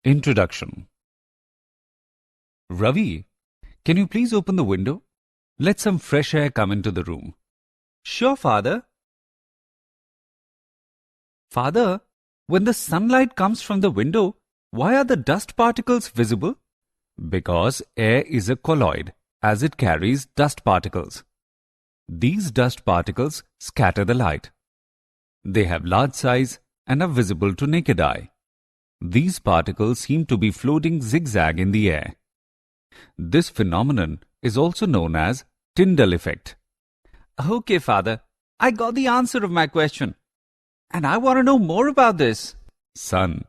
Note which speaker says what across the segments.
Speaker 1: Introduction. Ravi, can you please open the window? Let some fresh air come into the room.
Speaker 2: Sure, Father.
Speaker 1: Father, when the sunlight comes from the window, why are the dust particles visible? Because air is a colloid, as it carries dust particles. These dust particles scatter the light. They have large size and are visible to naked eye. These particles seem to be floating zigzag in the air. This phenomenon is also known as Tyndall Effect.
Speaker 2: Okay, Father. I got the answer of my question. And I want to know more about this.
Speaker 1: Son,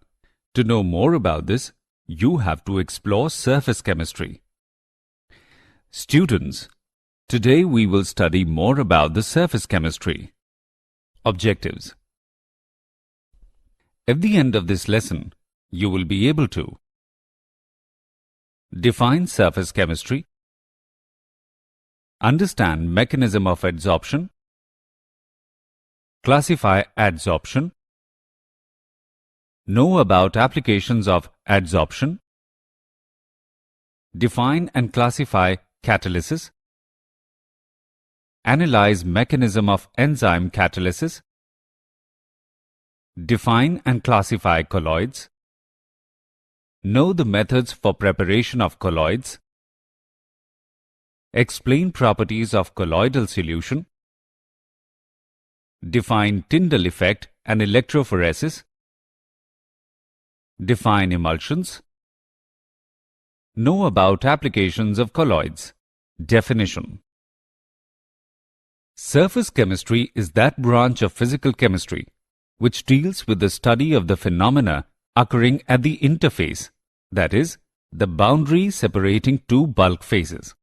Speaker 1: to know more about this, you have to explore surface chemistry. Students, today we will study more about the surface chemistry. Objectives. At the end of this lesson, you will be able to define surface chemistry, understand mechanism of adsorption, classify adsorption, know about applications of adsorption, define and classify catalysis, analyze mechanism of enzyme catalysis, define and classify colloids, know the methods for preparation of colloids, explain properties of colloidal solution, define Tyndall effect and electrophoresis, define emulsions, know about applications of colloids. Definition. Surface chemistry is that branch of physical chemistry which deals with the study of the phenomena occurring at the interface, that is, the boundary separating two bulk phases.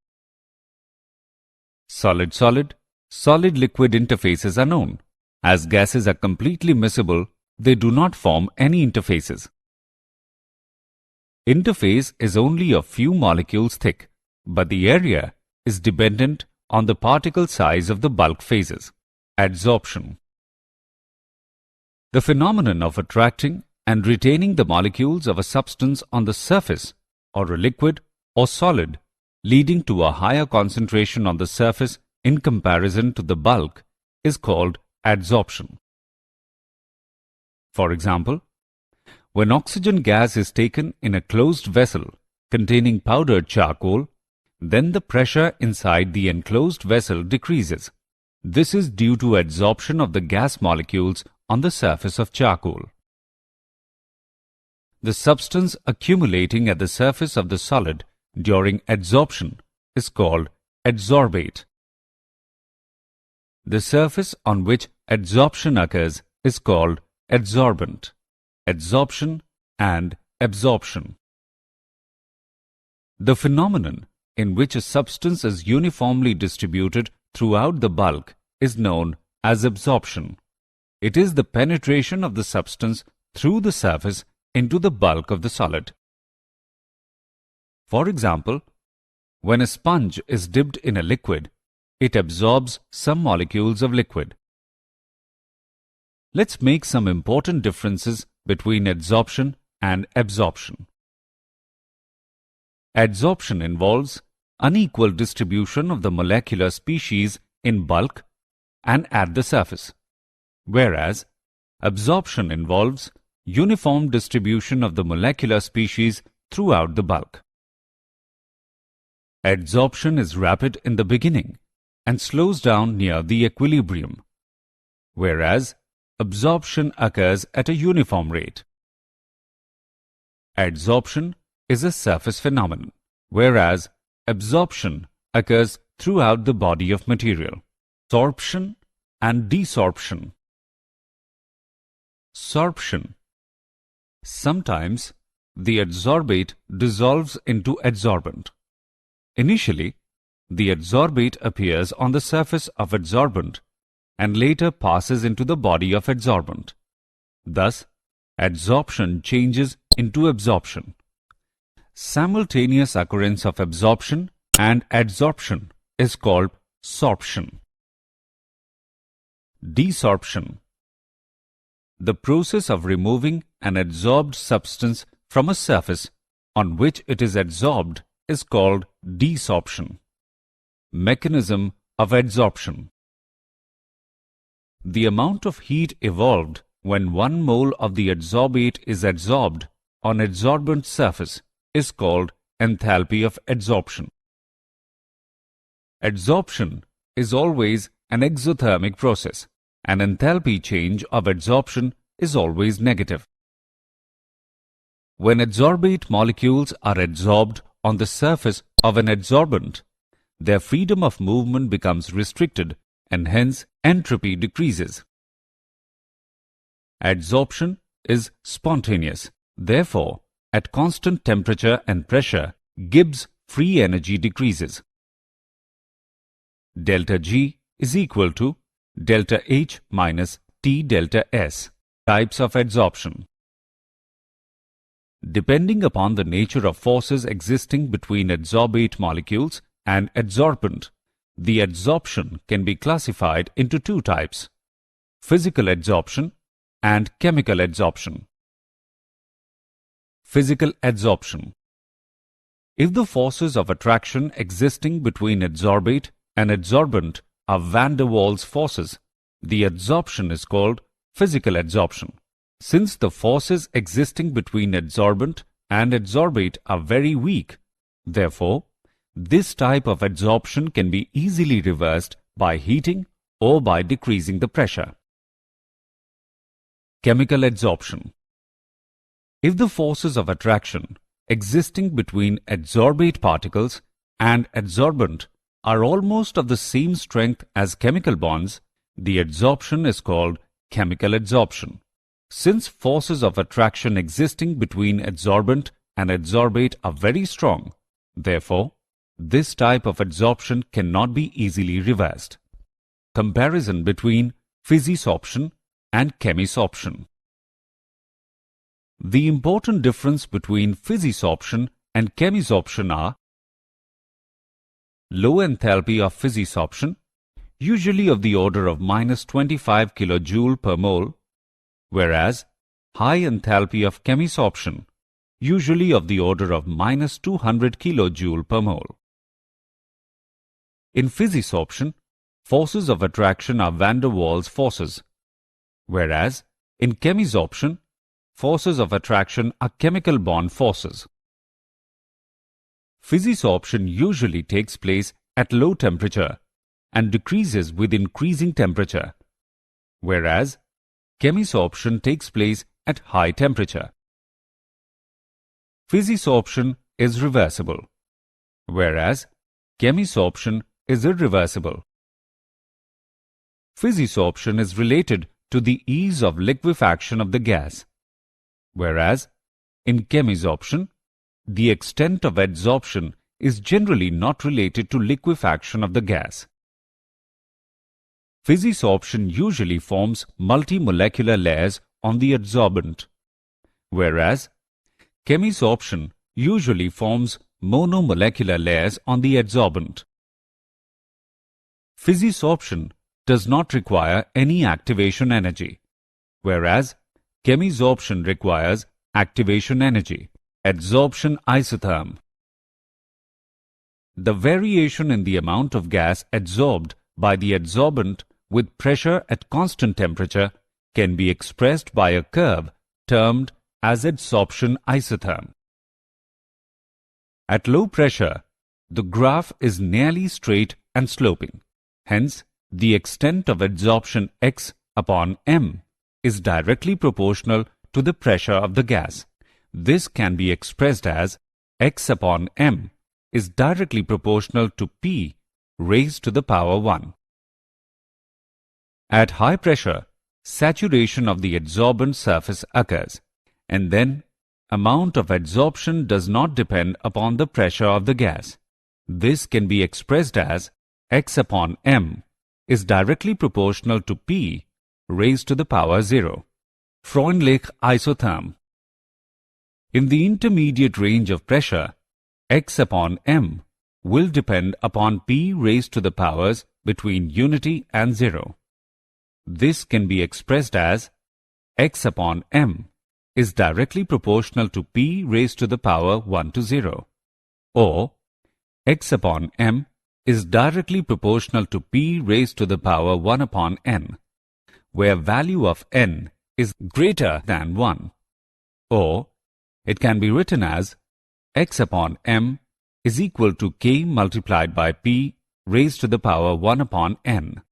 Speaker 1: Solid-solid, solid-liquid interfaces are known. As gases are completely miscible, they do not form any interfaces. Interface is only a few molecules thick, but the area is dependent on the particle size of the bulk phases. Adsorption. The phenomenon of attracting and retaining the molecules of a substance on the surface, or a liquid or solid, leading to a higher concentration on the surface in comparison to the bulk, is called adsorption. For example, when oxygen gas is taken in a closed vessel containing powdered charcoal, then the pressure inside the enclosed vessel decreases. This is due to adsorption of the gas molecules on the surface of charcoal. The substance accumulating at the surface of the solid during adsorption is called adsorbate. The surface on which adsorption occurs is called adsorbent. Adsorption and absorption. The phenomenon in which a substance is uniformly distributed throughout the bulk is known as absorption. It is the penetration of the substance through the surface into the bulk of the solid. For example, when a sponge is dipped in a liquid, it absorbs some molecules of liquid. Let's make some important differences between adsorption and absorption. Adsorption involves unequal distribution of the molecular species in bulk and at the surface, whereas absorption involves uniform distribution of the molecular species throughout the bulk. Adsorption is rapid in the beginning and slows down near the equilibrium, whereas absorption occurs at a uniform rate. Adsorption is a surface phenomenon, whereas absorption occurs throughout the body of material. Sorption and desorption. Sorption. Sometimes the adsorbate dissolves into adsorbent. Initially, the adsorbate appears on the surface of adsorbent and later passes into the body of adsorbent. Thus, adsorption changes into absorption. Simultaneous occurrence of absorption and adsorption is called sorption. Desorption. The process of removing an adsorbed substance from a surface on which it is adsorbed is called desorption. Mechanism of adsorption. The amount of heat evolved when 1 mole of the adsorbate is adsorbed on adsorbent surface is called enthalpy of adsorption. Adsorption is always an exothermic process, and enthalpy change of adsorption is always negative. When adsorbate molecules are adsorbed on the surface of an adsorbent, their freedom of movement becomes restricted and hence entropy decreases. Adsorption is spontaneous. Therefore, at constant temperature and pressure, Gibbs free energy decreases. Delta G is equal to delta H minus T delta S. Types of adsorption. Depending upon the nature of forces existing between adsorbate molecules and adsorbent, the adsorption can be classified into 2 types: physical adsorption and chemical adsorption. Physical adsorption. If the forces of attraction existing between adsorbate and adsorbent are van der Waals forces, the adsorption is called physical adsorption. Since the forces existing between adsorbent and adsorbate are very weak, therefore, this type of adsorption can be easily reversed by heating or by decreasing the pressure. Chemical adsorption. If the forces of attraction existing between adsorbate particles and adsorbent are almost of the same strength as chemical bonds, the adsorption is called chemical adsorption. Since forces of attraction existing between adsorbent and adsorbate are very strong, therefore, this type of adsorption cannot be easily reversed. Comparison between Physisorption and Chemisorption. The important difference between Physisorption and Chemisorption are: low enthalpy of Physisorption, usually of the order of minus 25 kJ per mole, whereas high enthalpy of Chemisorption, usually of the order of minus 200 kJ per mole. In Physisorption, forces of attraction are van der Waals forces, whereas in Chemisorption, forces of attraction are chemical bond forces. Physisorption usually takes place at low temperature and decreases with increasing temperature, whereas Chemisorption takes place at high temperature. Physisorption is reversible, whereas Chemisorption is irreversible. Physisorption is related to the ease of liquefaction of the gas, whereas in Chemisorption, the extent of adsorption is generally not related to liquefaction of the gas. Physisorption usually forms multimolecular layers on the adsorbent, whereas Chemisorption usually forms monomolecular layers on the adsorbent. Physisorption does not require any activation energy, whereas Chemisorption requires activation energy. Adsorption Isotherm. The variation in the amount of gas adsorbed by the adsorbent with pressure at constant temperature can be expressed by a curve termed as adsorption isotherm. At low pressure, the graph is nearly straight and sloping. Hence, the extent of adsorption x upon m is directly proportional to the pressure of the gas. This can be expressed as x upon m is directly proportional to p raised to the power 1. At high pressure, saturation of the adsorbent surface occurs, and then amount of adsorption does not depend upon the pressure of the gas. This can be expressed as x upon m is directly proportional to p raised to the power 0. Freundlich Isotherm. In the intermediate range of pressure, x upon m will depend upon p raised to the powers between unity and 0. This can be expressed as x upon m is directly proportional to P raised to the power 1 to 0, or x upon m is directly proportional to P raised to the power 1 upon n, where value of n is greater than 1, or it can be written as x upon m is equal to k multiplied by P raised to the power 1 upon n.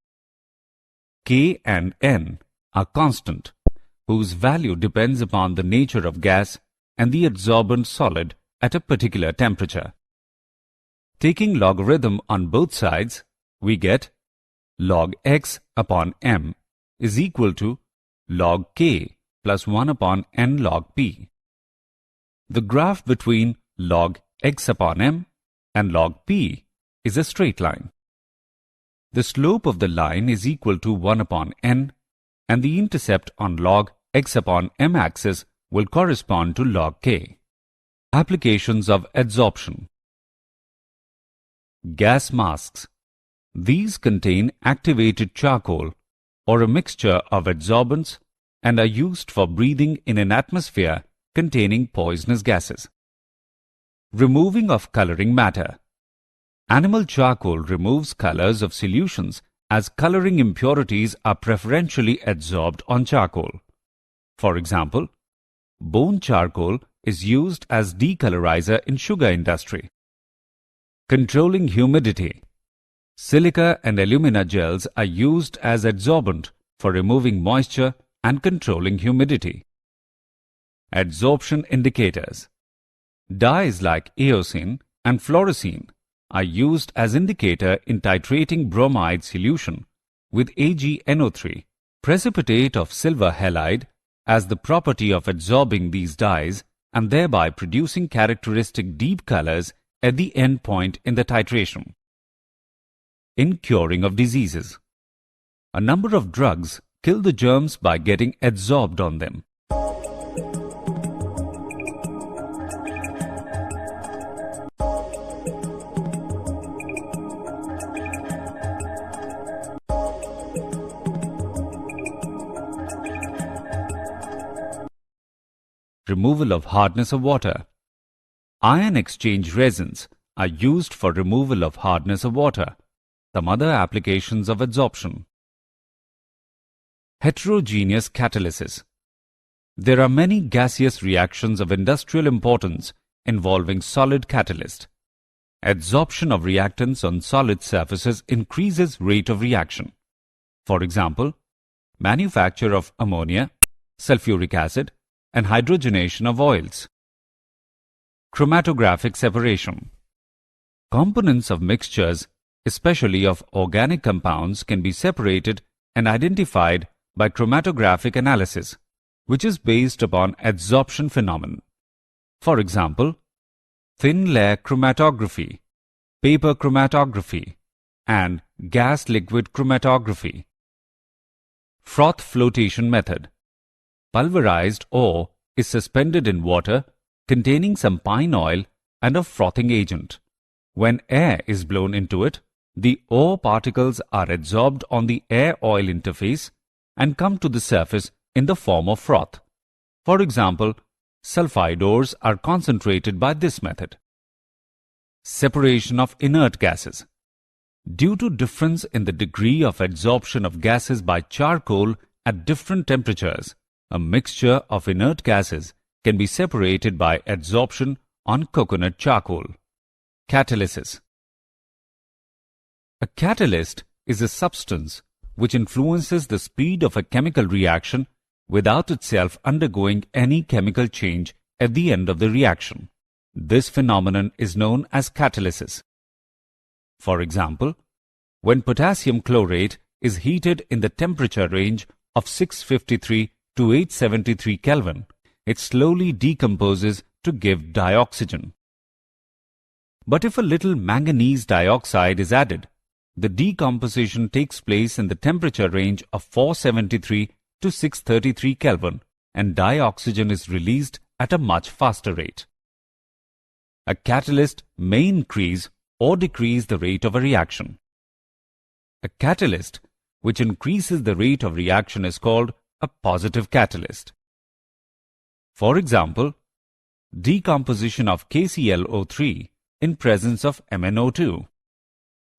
Speaker 1: K and n are constant, whose value depends upon the nature of gas and the adsorbent solid at a particular temperature. Taking logarithm on both sides, we get log x upon m is equal to log k plus 1 upon n log p. The graph between log x upon m and log p is a straight line. The slope of the line is equal to 1 upon n, and the intercept on log x upon m axis will correspond to log k. Applications of adsorption. Gas masks. These contain activated charcoal or a mixture of adsorbents and are used for breathing in an atmosphere containing poisonous gases. Removing of coloring matter. Animal charcoal removes colors of solutions as coloring impurities are preferentially adsorbed on charcoal. For example, bone charcoal is used as decolorizer in sugar industry. Controlling humidity. Silica and alumina gels are used as adsorbent for removing moisture and controlling humidity. Adsorption indicators. Dyes like eosin and fluorescein are used as indicator in titrating bromide solution with AgNO3, precipitate of silver halide, as the property of adsorbing these dyes and thereby producing characteristic deep colors at the end point in the titration. In curing of diseases. A number of drugs kill the germs by getting adsorbed on them. Removal of hardness of water. Ion exchange resins are used for removal of hardness of water. Some other applications of adsorption. Heterogeneous catalysis. There are many gaseous reactions of industrial importance involving solid catalyst. Adsorption of reactants on solid surfaces increases rate of reaction. For example, manufacture of ammonia, sulfuric acid, and hydrogenation of oils. Chromatographic separation. Components of mixtures, especially of organic compounds, can be separated and identified by chromatographic analysis, which is based upon adsorption phenomenon. For example, thin layer chromatography, paper chromatography, and gas-liquid chromatography. Froth flotation method. Pulverized ore is suspended in water containing some pine oil and a frothing agent. When air is blown into it, the ore particles are adsorbed on the air-oil interface and come to the surface in the form of froth. For example, sulfide ores are concentrated by this method. Separation of inert gases. Due to difference in the degree of adsorption of gases by charcoal at different temperatures, a mixture of inert gases can be separated by adsorption on coconut charcoal. Catalysis. A catalyst is a substance which influences the speed of a chemical reaction without itself undergoing any chemical change at the end of the reaction. This phenomenon is known as catalysis. For example, when potassium chlorate is heated in the temperature range of 653 to 873 Kelvin, it slowly decomposes to give dioxygen. But if a little manganese dioxide is added, the decomposition takes place in the temperature range of 473 to 633 Kelvin and dioxygen is released at a much faster rate. A catalyst may increase or decrease the rate of a reaction. A catalyst which increases the rate of reaction is called a positive catalyst. For example, decomposition of KClO3 in presence of MnO2.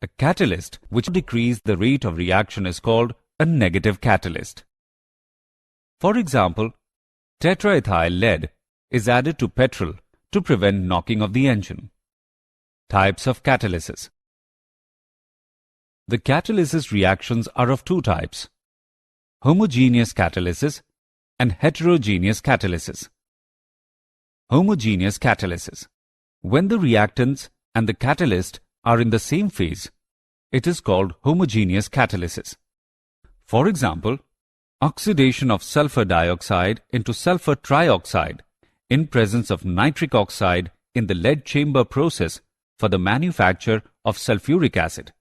Speaker 1: A catalyst which decreases the rate of reaction is called a negative catalyst. For example, tetraethyl lead is added to petrol to prevent knocking of the engine. Types of catalysis. The catalysis reactions are of two types: homogeneous catalysis and heterogeneous catalysis. Homogeneous catalysis. When the reactants and the catalyst are in the same phase, it is called homogeneous catalysis. For example, oxidation of sulfur dioxide into sulfur trioxide in presence of nitric oxide in the lead chamber process for the manufacture of sulfuric acid.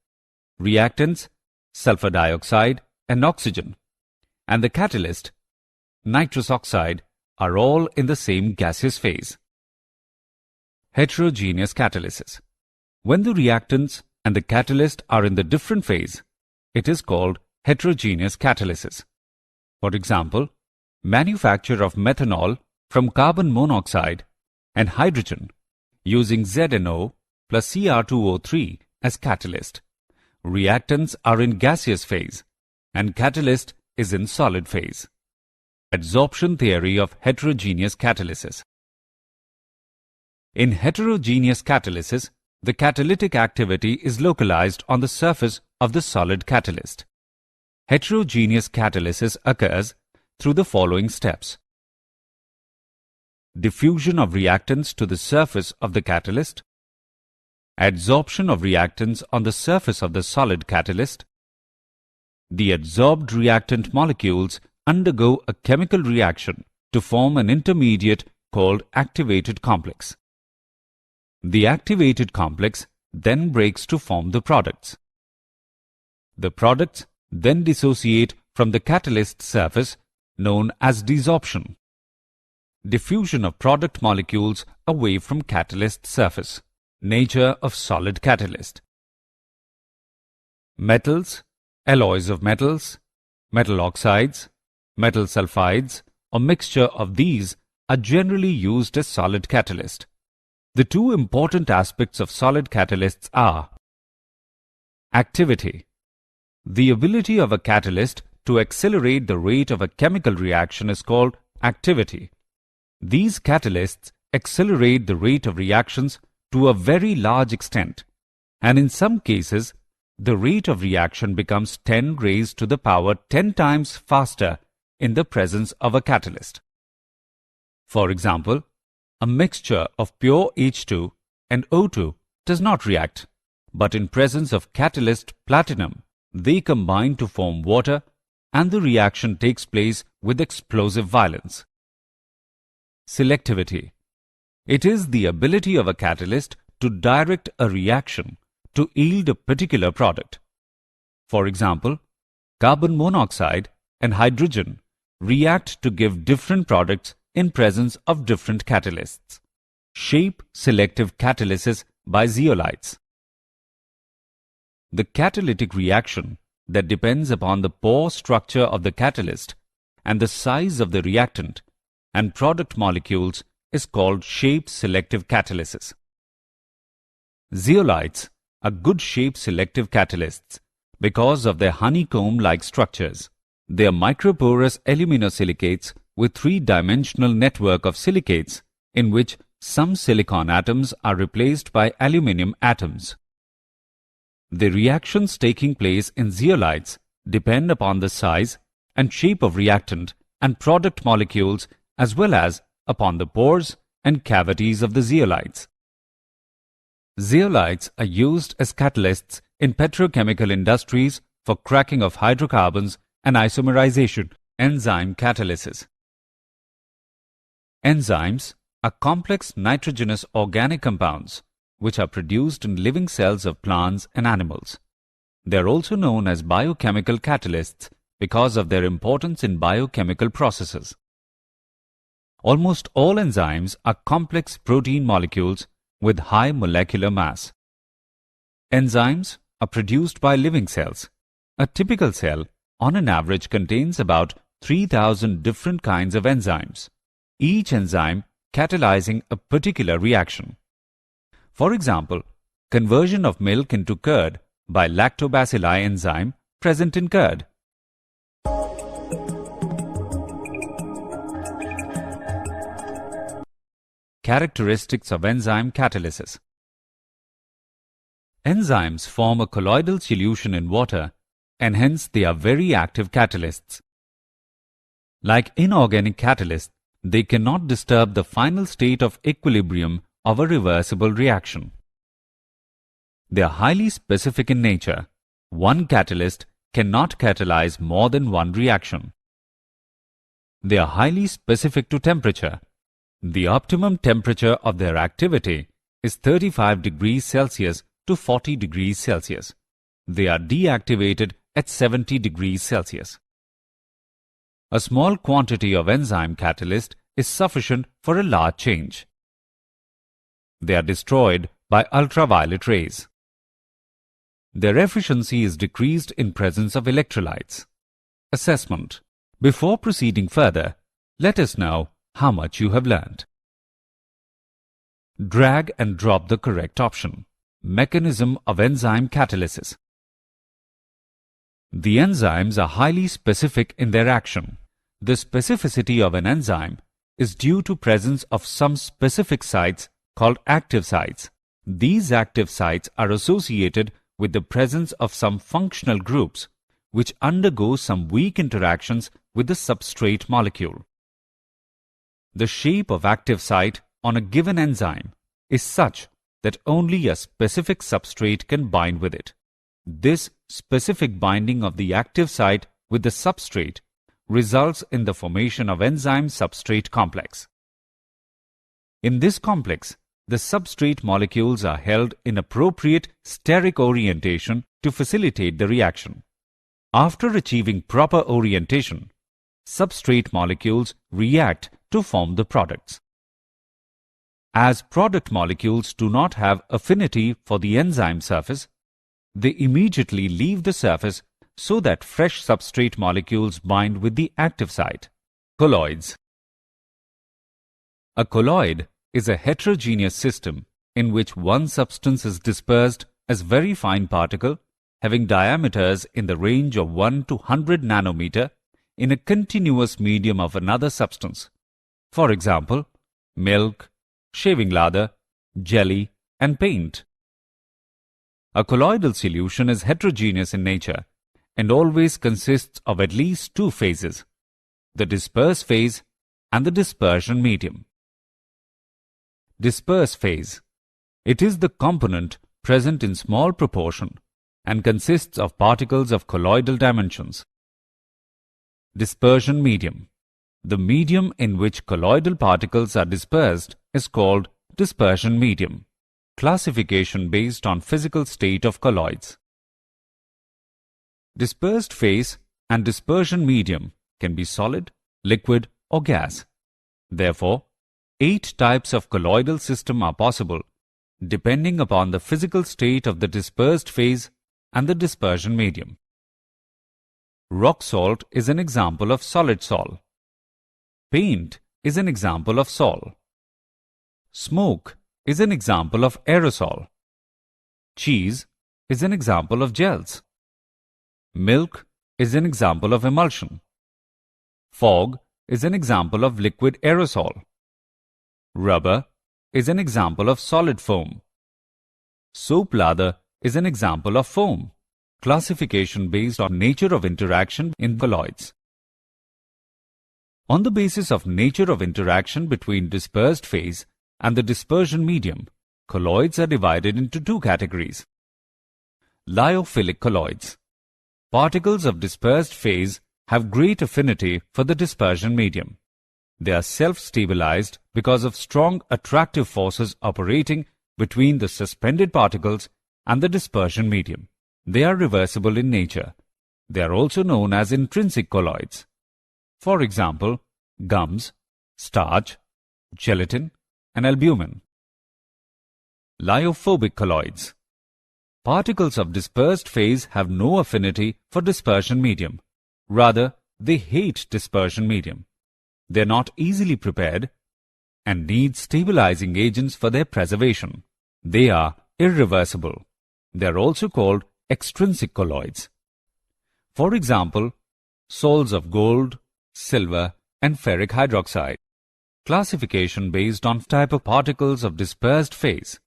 Speaker 1: Reactants, sulfur dioxide and oxygen, and the catalyst, nitrous oxide, are all in the same gaseous phase. Heterogeneous catalysis. When the reactants and the catalyst are in the different phase, it is called heterogeneous catalysis. For example, manufacture of methanol from carbon monoxide and hydrogen using ZNO plus Cr2O3 as catalyst. Reactants are in gaseous phase and catalyst is in solid phase. Adsorption theory of heterogeneous catalysis. In heterogeneous catalysis, the catalytic activity is localized on the surface of the solid catalyst. Heterogeneous catalysis occurs through the following steps: diffusion of reactants to the surface of the catalyst, adsorption of reactants on the surface of the solid catalyst. The adsorbed reactant molecules undergo a chemical reaction to form an intermediate called activated complex. The activated complex then breaks to form the products. The products then dissociate from the catalyst surface, known as desorption. Diffusion of product molecules away from catalyst surface. Nature of solid catalyst. Metals, alloys of metals, metal oxides, metal sulfides, or mixture of these are generally used as solid catalyst. The two important aspects of solid catalysts are activity. The ability of a catalyst to accelerate the rate of a chemical reaction is called activity. These catalysts accelerate the rate of reactions to a very large extent, and in some cases, the rate of reaction becomes 10 raised to the power 10 times faster in the presence of a catalyst. For example, a mixture of pure H2 and O2 does not react, but in presence of catalyst platinum, they combine to form water and the reaction takes place with explosive violence. Selectivity. It is the ability of a catalyst to direct a reaction to yield a particular product. For example, carbon monoxide and hydrogen react to give different products in presence of different catalysts. Shape selective catalysis by zeolites. The catalytic reaction that depends upon the pore structure of the catalyst and the size of the reactant and product molecules is called shape selective catalysis. Zeolites are good shape selective catalysts because of their honeycomb-like structures. They are microporous aluminosilicates with three-dimensional network of silicates in which some silicon atoms are replaced by aluminium atoms. The reactions taking place in zeolites depend upon the size and shape of reactant and product molecules as well as upon the pores and cavities of the zeolites. Zeolites are used as catalysts in petrochemical industries for cracking of hydrocarbons and isomerization. Enzyme catalysis. Enzymes are complex nitrogenous organic compounds which are produced in living cells of plants and animals. They are also known as biochemical catalysts because of their importance in biochemical processes. Almost all enzymes are complex protein molecules with high molecular mass. Enzymes are produced by living cells. A typical cell, on an average, contains about 3,000 different kinds of enzymes. each enzyme catalyzing a particular reaction. For example, conversion of milk into curd by lactobacilli enzyme present in curd. Characteristics of enzyme catalysis. Enzymes form a colloidal solution in water and hence they are very active catalysts. Like inorganic catalysts, they cannot disturb the final state of equilibrium of a reversible reaction. They are highly specific in nature. One catalyst cannot catalyze more than one reaction. They are highly specific to temperature. The optimum temperature of their activity is 35 degrees Celsius to 40 degrees Celsius. They are deactivated at 70 degrees Celsius. A small quantity of enzyme catalyst is sufficient for a large change. They are destroyed by ultraviolet rays. Their efficiency is decreased in presence of electrolytes. Assessment. Before proceeding further, let us know how much you have learnt. Drag and drop the correct option. Mechanism of enzyme catalysis. The enzymes are highly specific in their action. The specificity of an enzyme is due to presence of some specific sites called active sites. These active sites are associated with the presence of some functional groups which undergo some weak interactions with the substrate molecule. The shape of active site on a given enzyme is such that only a specific substrate can bind with it. This specific binding of the active site with the substrate results in the formation of enzyme-substrate complex. In this complex, the substrate molecules are held in appropriate steric orientation to facilitate the reaction. After achieving proper orientation, substrate molecules react to form the products. As product molecules do not have affinity for the enzyme surface, they immediately leave the surface so that fresh substrate molecules bind with the active site. Colloids. A colloid is a heterogeneous system in which one substance is dispersed as very fine particle having diameters in the range of 1 to 100 nanometer in a continuous medium of another substance. For example, milk, shaving lather, jelly, and paint. A colloidal solution is heterogeneous in nature and always consists of at least two phases, the disperse phase and the dispersion medium. Disperse phase. It is the component present in small proportion and consists of particles of colloidal dimensions. Dispersion medium. The medium in which colloidal particles are dispersed is called dispersion medium. Classification based on physical state of colloids. Dispersed phase and dispersion medium can be solid, liquid, or gas. Therefore, 8 types of colloidal system are possible depending upon the physical state of the dispersed phase and the dispersion medium. Rock salt is an example of solid sol. Paint is an example of sol. Smoke is an example of aerosol. Cheese is an example of gels. Milk is an example of emulsion. Fog is an example of liquid aerosol. Rubber is an example of solid foam. Soap lather is an example of foam. Classification based on nature of interaction in colloids. On the basis of nature of interaction between dispersed phase and the dispersion medium, colloids are divided into 2 categories. Lyophilic colloids. Particles of dispersed phase have great affinity for the dispersion medium. They are self-stabilized because of strong attractive forces operating between the suspended particles and the dispersion medium. They are reversible in nature. They are also known as intrinsic colloids. For example, gums, starch, gelatin, and albumin. Lyophobic colloids. Particles of dispersed phase have no affinity for dispersion medium. Rather, they hate dispersion medium. They are not easily prepared and need stabilizing agents for their preservation. They are irreversible. They are also called extrinsic colloids. For example, salts of gold, silver, and ferric hydroxide. Classification based on type of particles of dispersed phase.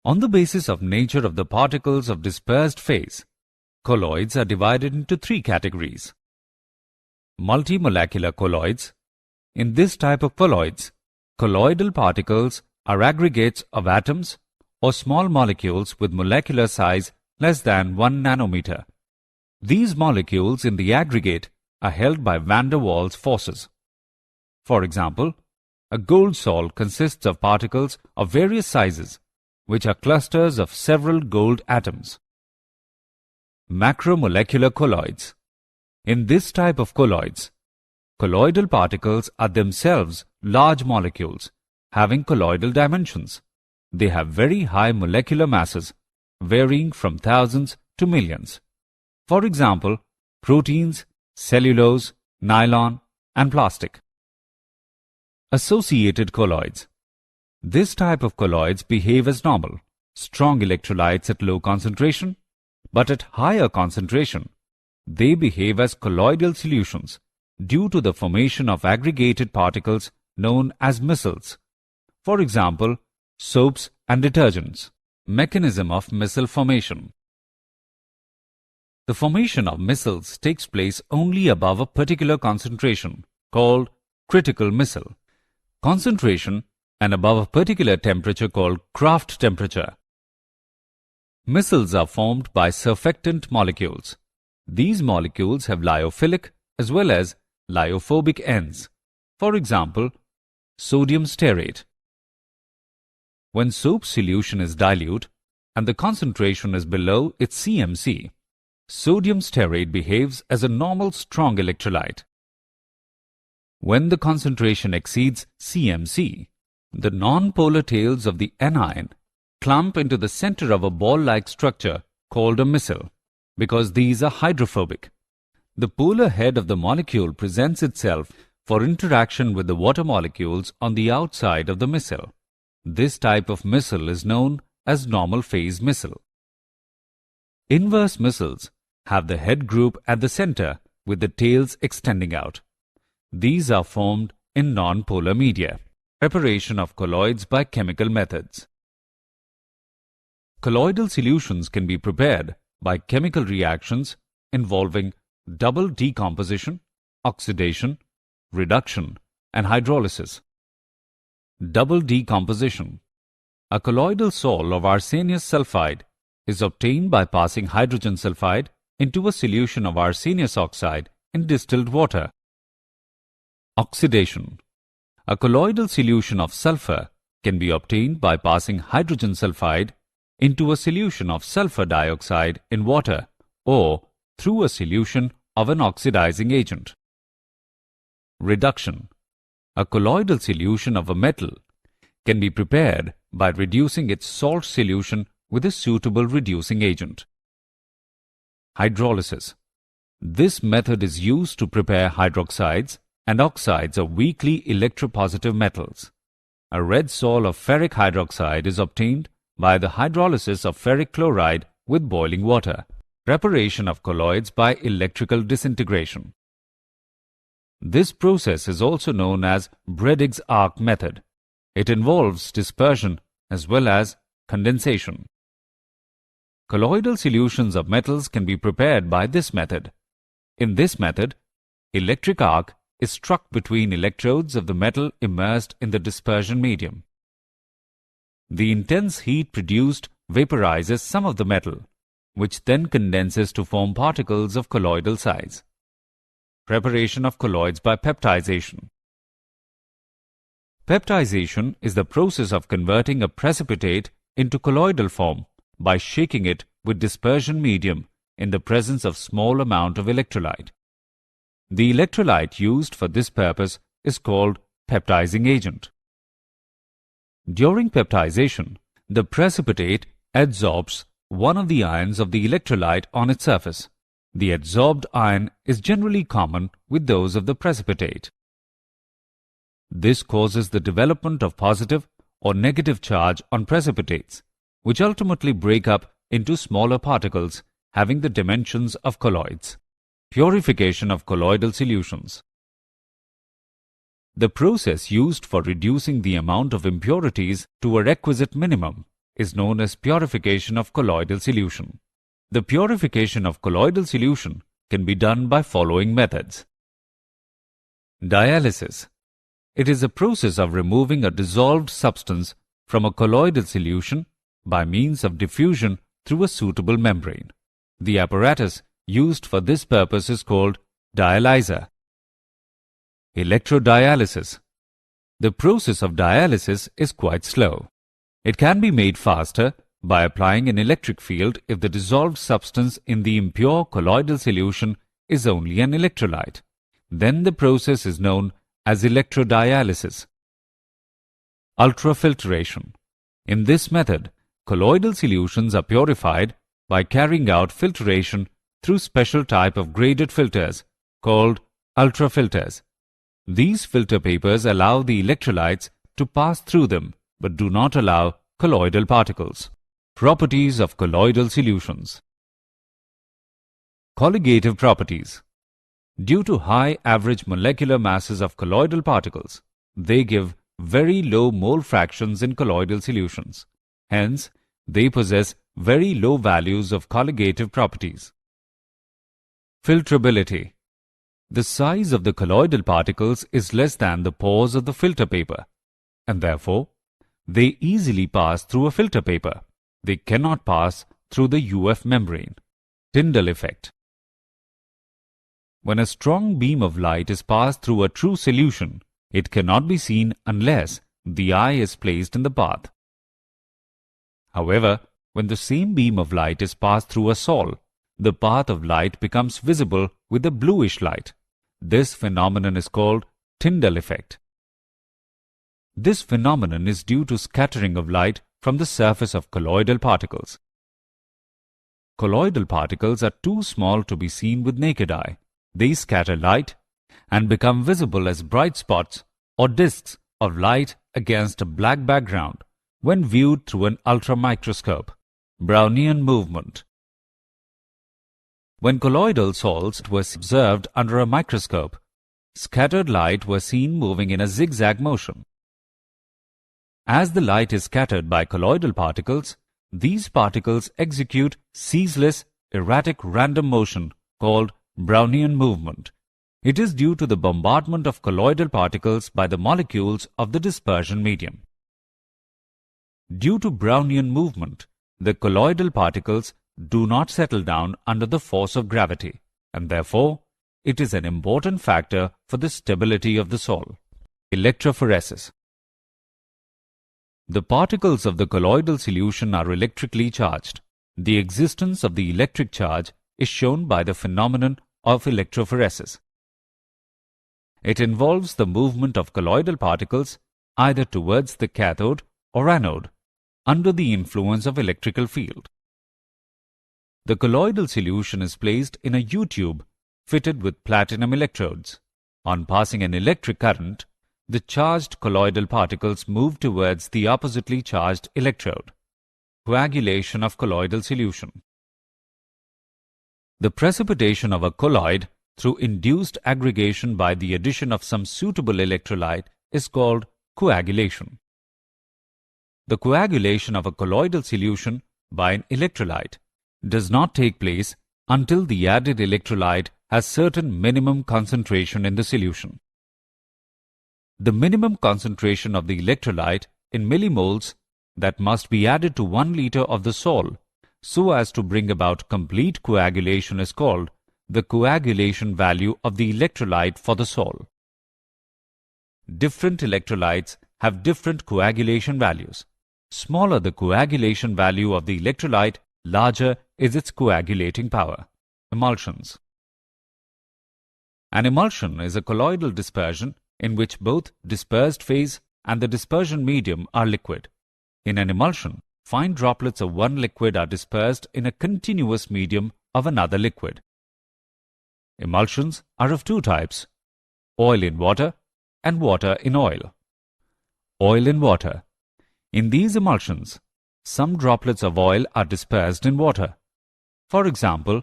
Speaker 1: On the basis of nature of the particles of dispersed phase, colloids are divided into three categories. Multimolecular colloids. In this type of colloids, colloidal particles are aggregates of atoms or small molecules with molecular size less than 1 nanometer. These molecules in the aggregate are held by van der Waals forces. For example, a gold salt consists of particles of various sizes, which are clusters of several gold atoms. Macromolecular colloids. In this type of colloids, colloidal particles are themselves large molecules having colloidal dimensions. They have very high molecular masses, varying from thousands to millions. For example, proteins, cellulose, nylon, and plastic. Associated colloids. This type of colloids behave as normal, strong electrolytes at low concentration, but at higher concentration, they behave as colloidal solutions due to the formation of aggregated particles known as micelles. For example, soaps and detergents. Mechanism of micelle formation. The formation of micelles takes place only above a particular concentration, called critical micelle concentration, and above a particular temperature called Kraft temperature. Micelles are formed by surfactant molecules. These molecules have lyophilic as well as lyophobic ends. For example, sodium stearate. When soap solution is dilute and the concentration is below its CMC, sodium stearate behaves as a normal strong electrolyte. When the concentration exceeds CMC, the non-polar tails of the anion clump into the center of a ball-like structure called a micelle, because these are hydrophobic. The polar head of the molecule presents itself for interaction with the water molecules on the outside of the micelle. This type of micelle is known as normal phase micelle. Inverse micelles have the head group at the center with the tails extending out. These are formed in non-polar media. Preparation of colloids by chemical methods. Colloidal solutions can be prepared by chemical reactions involving double decomposition, oxidation, reduction, and hydrolysis. Double decomposition. A colloidal sol of arsenious sulfide is obtained by passing hydrogen sulfide into a solution of arsenious oxide in distilled water. Oxidation. A colloidal solution of sulfur can be obtained by passing hydrogen sulfide into a solution of sulfur dioxide in water or through a solution of an oxidizing agent. Reduction. A colloidal solution of a metal can be prepared by reducing its salt solution with a suitable reducing agent. Hydrolysis. This method is used to prepare hydroxides and oxides of weakly electropositive metals. A red sol of ferric hydroxide is obtained by the hydrolysis of ferric chloride with boiling water. Preparation of colloids by electrical disintegration. This process is also known as Bredig's arc method. It involves dispersion as well as condensation. Colloidal solutions of metals can be prepared by this method. In this method, electric arc is struck between electrodes of the metal immersed in the dispersion medium. The intense heat produced vaporizes some of the metal, which then condenses to form particles of colloidal size. Preparation of colloids by peptization. Peptization is the process of converting a precipitate into colloidal form by shaking it with dispersion medium in the presence of small amount of electrolyte. The electrolyte used for this purpose is called peptizing agent. During peptization, the precipitate adsorbs one of the ions of the electrolyte on its surface. The adsorbed ion is generally common with those of the precipitate. This causes the development of positive or negative charge on precipitates, which ultimately break up into smaller particles having the dimensions of colloids. Purification of colloidal solutions. The process used for reducing the amount of impurities to a requisite minimum is known as purification of colloidal solution. The purification of colloidal solution can be done by following methods. Dialysis. It is a process of removing a dissolved substance from a colloidal solution by means of diffusion through a suitable membrane. The apparatus used for this purpose is called dialyzer. Electrodialysis. The process of dialysis is quite slow. It can be made faster by applying an electric field if the dissolved substance in the impure colloidal solution is only an electrolyte. Then the process is known as electrodialysis. Ultrafiltration. In this method, colloidal solutions are purified by carrying out filtration through special type of graded filters called ultrafilters. These filter papers allow the electrolytes to pass through them but do not allow colloidal particles. Properties of colloidal solutions. Colligative properties. Due to high average molecular masses of colloidal particles, they give very low mole fractions in colloidal solutions. Hence, they possess very low values of colligative properties. Filtrability. The size of the colloidal particles is less than the pores of the filter paper, and therefore, they easily pass through a filter paper. They cannot pass through the UF membrane. Tyndall Effect. When a strong beam of light is passed through a true solution, it cannot be seen unless the eye is placed in the path. However, when the same beam of light is passed through a sol, the path of light becomes visible with a bluish light. This phenomenon is called Tyndall Effect. This phenomenon is due to scattering of light from the surface of colloidal particles. Colloidal particles are too small to be seen with naked eye. They scatter light and become visible as bright spots or disks of light against a black background when viewed through an ultramicroscope. Brownian movement. When colloidal salts were observed under a microscope, scattered light was seen moving in a zigzag motion. As the light is scattered by colloidal particles, these particles execute ceaseless, erratic random motion called Brownian movement. It is due to the bombardment of colloidal particles by the molecules of the dispersion medium. Due to Brownian movement, the colloidal particles do not settle down under the force of gravity, and therefore, it is an important factor for the stability of the sol. Electrophoresis. The particles of the colloidal solution are electrically charged. The existence of the electric charge is shown by the phenomenon of electrophoresis. It involves the movement of colloidal particles either towards the cathode or anode under the influence of electrical field. The colloidal solution is placed in a U-tube fitted with platinum electrodes. On passing an electric current, the charged colloidal particles move towards the oppositely charged electrode. Coagulation of colloidal solution. The precipitation of a colloid through induced aggregation by the addition of some suitable electrolyte is called coagulation. The coagulation of a colloidal solution by an electrolyte does not take place until the added electrolyte has certain minimum concentration in the solution. The minimum concentration of the electrolyte in millimoles that must be added to 1 liter of the sol so as to bring about complete coagulation is called the coagulation value of the electrolyte for the sol. Different electrolytes have different coagulation values. Smaller the coagulation value of the electrolyte, larger is its coagulating power. Emulsions. An emulsion is a colloidal dispersion in which both dispersed phase and the dispersion medium are liquid. In an emulsion, fine droplets of one liquid are dispersed in a continuous medium of another liquid. Emulsions are of two types: oil in water and water in oil. Oil in water. In these emulsions, some droplets of oil are dispersed in water. For example,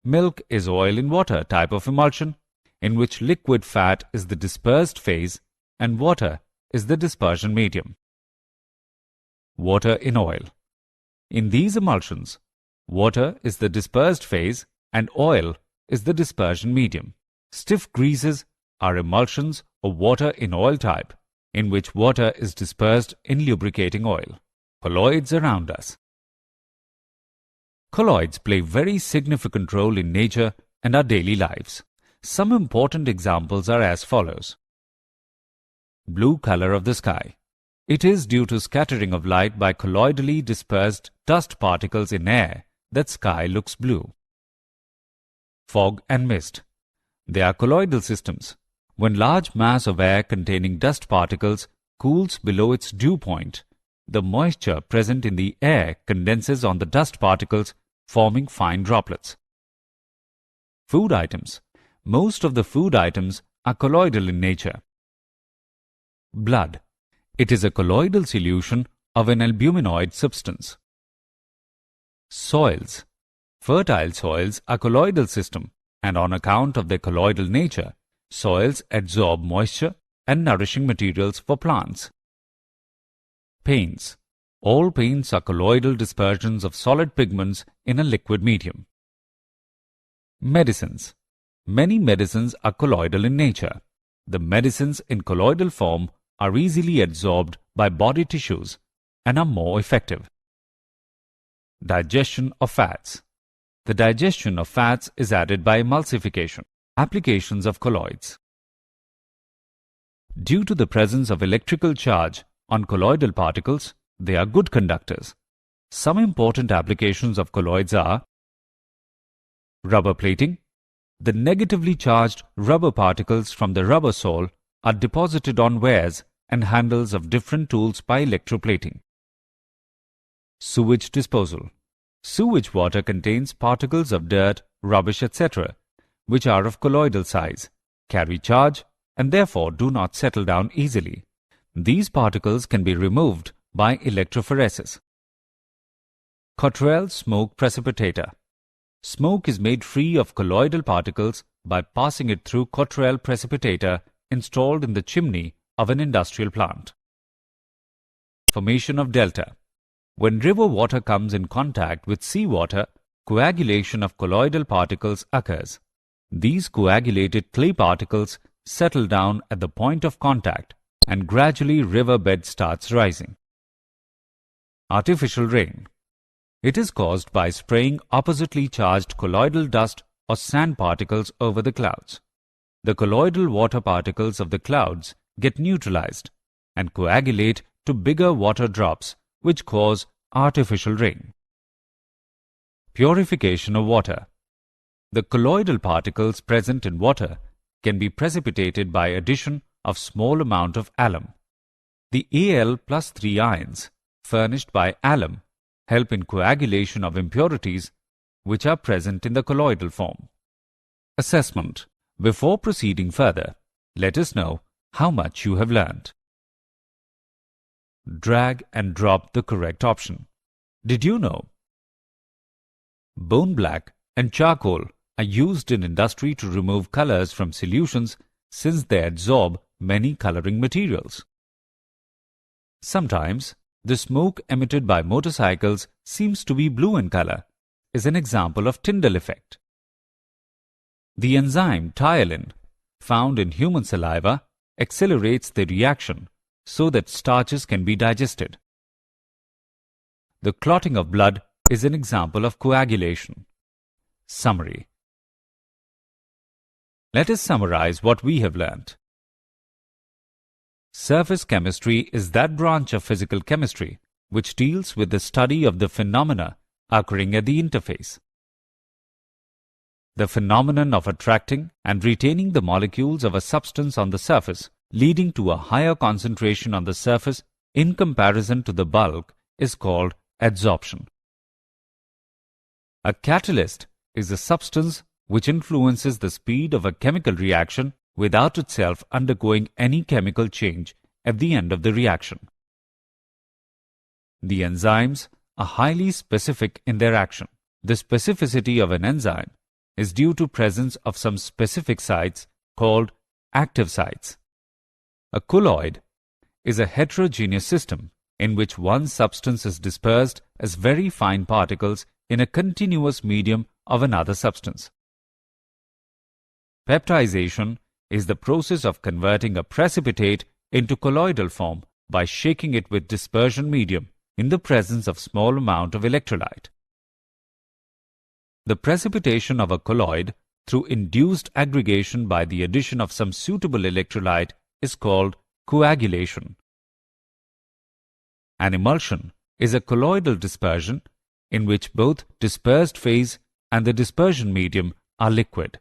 Speaker 1: milk is oil in water type of emulsion, in which liquid fat is the dispersed phase and water is the dispersion medium. Water in oil. In these emulsions, water is the dispersed phase and oil is the dispersion medium. Stiff greases are emulsions of water in oil type, in which water is dispersed in lubricating oil. Colloids around us. Colloids play very significant role in nature and our daily lives. Some important examples are as follows. Blue color of the sky. It is due to scattering of light by colloidally dispersed dust particles in air that sky looks blue. Fog and mist. They are colloidal systems. When large mass of air containing dust particles cools below its dew point, the moisture present in the air condenses on the dust particles, forming fine droplets. Food items. Most of the food items are colloidal in nature. Blood. It is a colloidal solution of an albuminoid substance. Soils. Fertile soils are colloidal system, and on account of their colloidal nature, soils absorb moisture and nourishing materials for plants. Paints. All paints are colloidal dispersions of solid pigments in a liquid medium. Medicines. Many medicines are colloidal in nature. The medicines in colloidal form are easily absorbed by body tissues and are more effective. Digestion of fats. The digestion of fats is aided by emulsification. Applications of colloids. Due to the presence of electrical charge on colloidal particles, they are good conductors. Some important applications of colloids are rubber plating. The negatively charged rubber particles from the rubber sole are deposited on wares and handles of different tools by electroplating. Sewage disposal. Sewage water contains particles of dirt, rubbish, etc., which are of colloidal size, carry charge, and therefore do not settle down easily. These particles can be removed by electrophoresis. Cottrell smoke precipitator. Smoke is made free of colloidal particles by passing it through Cottrell precipitator installed in the chimney of an industrial plant. Formation of delta. When river water comes in contact with seawater, coagulation of colloidal particles occurs. These coagulated clay particles settle down at the point of contact and gradually river bed starts rising. Artificial rain. It is caused by spraying oppositely charged colloidal dust or sand particles over the clouds. The colloidal water particles of the clouds get neutralized and coagulate to bigger water drops which cause artificial rain. Purification of water. The colloidal particles present in water can be precipitated by addition of small amount of alum. The Al+3 ions furnished by alum help in coagulation of impurities which are present in the colloidal form. Assessment. Before proceeding further, let us know how much you have learned. Drag and drop the correct option. Did you know? Bone black and charcoal are used in industry to remove colors from solutions since they absorb many coloring materials. Sometimes, the smoke emitted by motorcycles seems to be blue in color, is an example of Tyndall Effect. The enzyme tyolin, found in human saliva, accelerates the reaction so that starches can be digested. The clotting of blood is an example of coagulation. Summary. Let us summarize what we have learnt. Surface chemistry is that branch of physical chemistry which deals with the study of the phenomena occurring at the interface. The phenomenon of attracting and retaining the molecules of a substance on the surface, leading to a higher concentration on the surface in comparison to the bulk, is called adsorption. A catalyst is a substance which influences the speed of a chemical reaction without itself undergoing any chemical change at the end of the reaction. The enzymes are highly specific in their action. The specificity of an enzyme is due to presence of some specific sites called active sites. A colloid is a heterogeneous system in which one substance is dispersed as very fine particles in a continuous medium of another substance. Peptization is the process of converting a precipitate into colloidal form by shaking it with dispersion medium in the presence of small amount of electrolyte. The precipitation of a colloid through induced aggregation by the addition of some suitable electrolyte is called coagulation. An emulsion is a colloidal dispersion in which both dispersed phase and the dispersion medium are liquid.